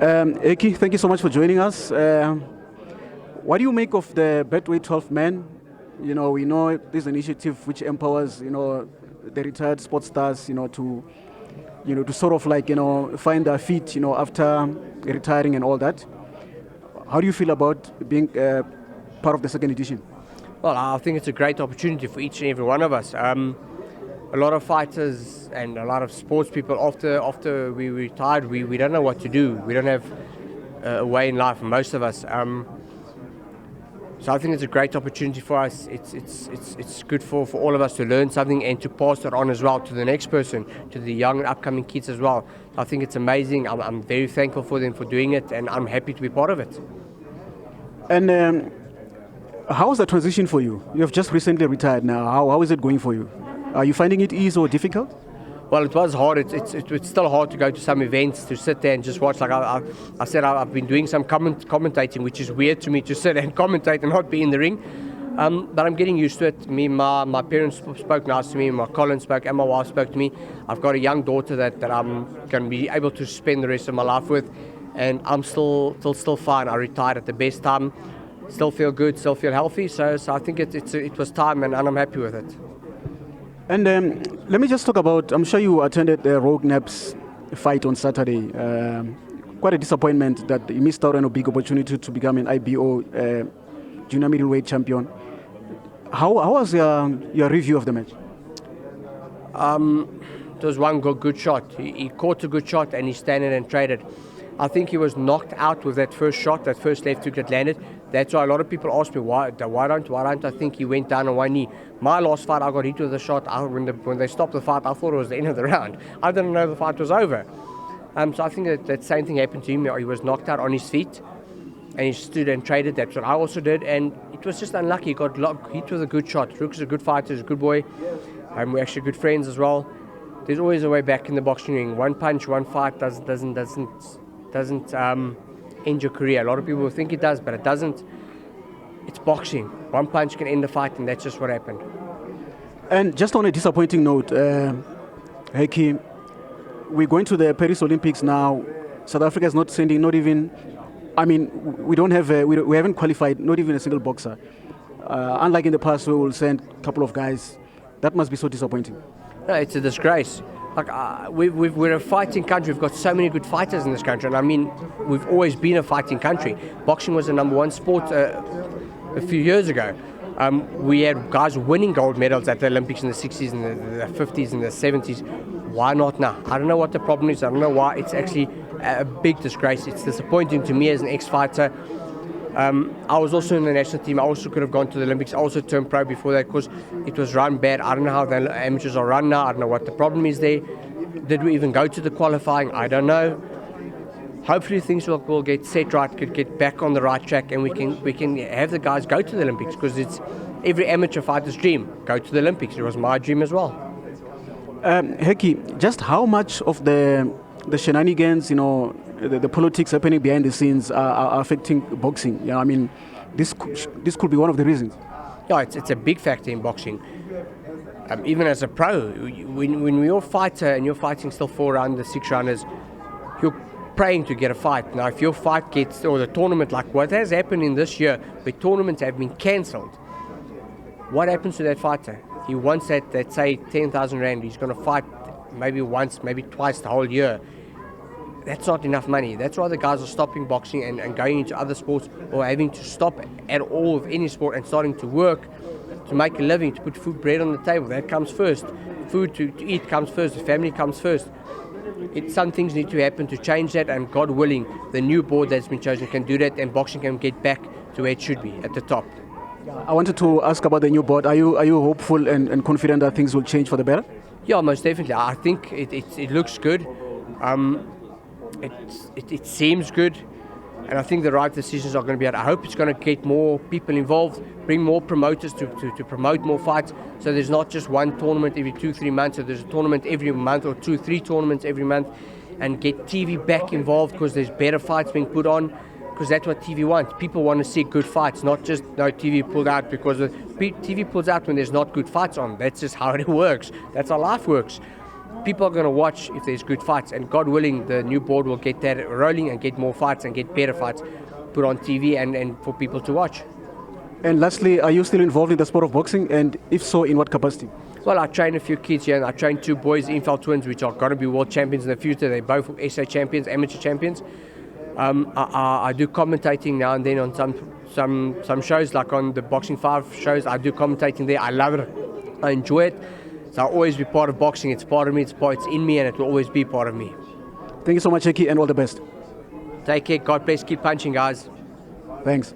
Hekkie, thank you so much for joining us. What do you make of the Betway 12 men? We know this initiative which empowers, the retired sports stars, to sort of find their feet, after retiring and all that. How do you feel about being part of the second edition? Well, I think it's a great opportunity for each and every one of us. A lot of fighters and a lot of sports people, after we retired, we don't know what to do. We don't have a way in life, most of us. So I think it's a great opportunity for us. It's good for all of us to learn something and to pass it on as well to the next person, to the young upcoming kids as well. I think it's amazing. I'm very thankful for them for doing it, and I'm happy to be part of it. And how was the transition for you? You have just recently retired now. How is it going for you? Are you finding it easy or difficult? Well, it was hard. It's still hard to go to some events, to sit there and just watch. Like I said, I've been doing some commentating, which is weird to me to sit and commentate and not be in the ring. But I'm getting used to it. My parents spoke nice to me, my Colin spoke, and my wife spoke to me. I've got a young daughter that I'm going to be able to spend the rest of my life with, and I'm still fine. I retired at the best time. Still feel good, still feel healthy. So I think it was time, and I'm happy with it. And let me just talk about, I'm sure you attended the Rogue Naps fight on Saturday. Quite a disappointment that you missed out on a big opportunity to become an IBO junior middleweight champion. How was your review of the match? It was one good shot. He caught a good shot and he standing and traded. I think he was knocked out with that first shot, that first left hook that landed. That's why a lot of people ask me, why don't I think he went down on one knee? My last fight, I got hit with a shot. When they stopped the fight, I thought it was the end of the round. I didn't know the fight was over. So I think that same thing happened to him. He was knocked out on his feet, and he stood and traded. That's what I also did, and it was just unlucky. He got hit with a good shot. Rook's a good fighter, he's a good boy. We're actually good friends as well. There's always a way back in the boxing ring. One punch, one fight doesn't end your career. A lot of people think it does, but it doesn't. It's boxing. One punch can end the fight, and that's just what happened. And just on a disappointing note, Hekkie, we're going to the Paris Olympics now. South Africa is not sending, not even, we don't have, we haven't qualified, not even a single boxer. Unlike in the past, we will send a couple of guys. That must be so disappointing. No, it's a disgrace. We're a fighting country. We've got so many good fighters in this country, and we've always been a fighting country. Boxing was the number one sport a few years ago. We had guys winning gold medals at the Olympics in the 60s and the 50s and the 70s. Why not now? I don't know what the problem is. I don't know why. It's actually a big disgrace. It's disappointing to me as an ex-fighter. I was also in the national team. I also could have gone to the Olympics. I also turned pro before that because it was run bad. I don't know how the amateurs are run now. I don't know what the problem is there. Did we even go to the qualifying? I don't know. Hopefully things will get set right, could get back on the right track, and we can have the guys go to the Olympics, because it's every amateur fighter's dream. Go to the Olympics. It was my dream as well. Hekkie, just how much of the shenanigans, the politics happening behind the scenes are affecting boxing? This could be one of the reasons. Yeah, it's a big factor in boxing. Even as a pro, when you're a fighter and you're fighting still 4 rounders, 6 rounders, you're praying to get a fight. Now, if your fight gets, or the tournament, like what has happened in this year, where tournaments have been cancelled, what happens to that fighter? He wants that say 10,000 rand. He's going to fight maybe once, maybe twice the whole year. That's not enough money. That's why the guys are stopping boxing and going into other sports, or having to stop at all of any sport and starting to work to make a living, to put bread on the table. That comes first. Food to eat comes first. The family comes first. Some things need to happen to change that, and God willing, the new board that's been chosen can do that, and boxing can get back to where it should be, at the top. I wanted to ask about the new board. Are you hopeful and confident that things will change for the better? Yeah, most definitely. I think it looks good. It seems good, and I think the right decisions are going to be out. I hope it's going to get more people involved, bring more promoters to promote more fights, so there's not just one tournament every 2-3 months, so there's a tournament every month, or 2-3 tournaments every month, and get TV back involved, because there's better fights being put on, because that's what TV wants. People want to see good fights, not just TV pulled out because TV pulls out when there's not good fights on. That's just how it works. That's how life works. people are going to watch if there's good fights, and God willing, the new board will get that rolling and get more fights and get better fights put on TV and for people to watch. And lastly, are you still involved in the sport of boxing, and if so, in what capacity? Well, I train a few kids here, and I train 2 boys, Philp twins, which are going to be world champions in the future. They're both SA champions, amateur champions. I do commentating now and then on some shows, like on the Boxing 5 shows. I do commentating there. I love it. I enjoy it. So I'll always be part of boxing. It's part of me. It's in me, and it will always be part of me. Thank you so much, Hekkie, and all the best. Take care. God bless. Keep punching, guys. Thanks.